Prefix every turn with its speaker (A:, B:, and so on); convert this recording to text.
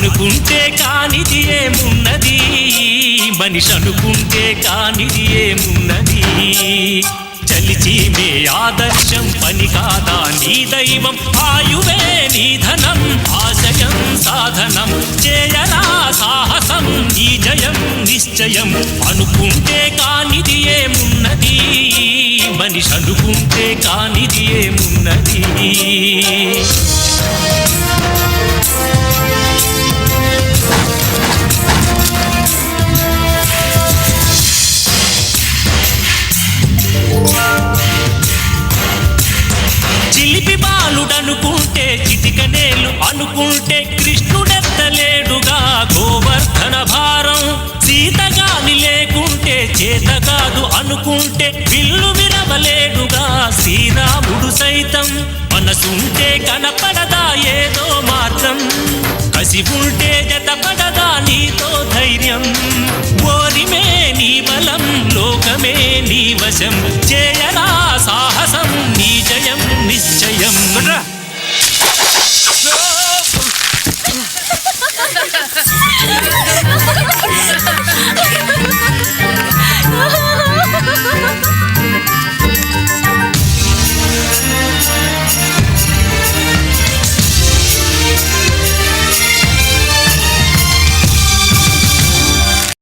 A: అనుకుంటే కానిది ఏమున్నది, మనిషి అనుకుంటే కానిది ఏమున్నది. చలిచి మే ఆదర్శం పని కాదా నీ దైవం, ఆయువే నీ ధనం ఆశయం సాధనం. చేయరా సాహసం ఈ జయం నిశ్చయం, అనుకుంటే కానిది ఏమున్నది, మనిషి అనుకుంటే కానిది ఏమున్నది. చిలిపి బాలుడనుకుంటే చిటికనేలు అనుకుంటే కృష్ణుడెత్తలేడుగా గోవర్ధన భారం. సీతగాని లేకుంటే చేత కాదు అనుకుంటే విల్లు విరవలేడుగా శ్రీరాముడు సైతం. మనసుంటే కనపడదా ఏదో మార్గం, కసి ఉంటే జతపడదా నీతో ధైర్యం. ఓరిమే నీ బలం లోకమే నీ వశం, చేయరా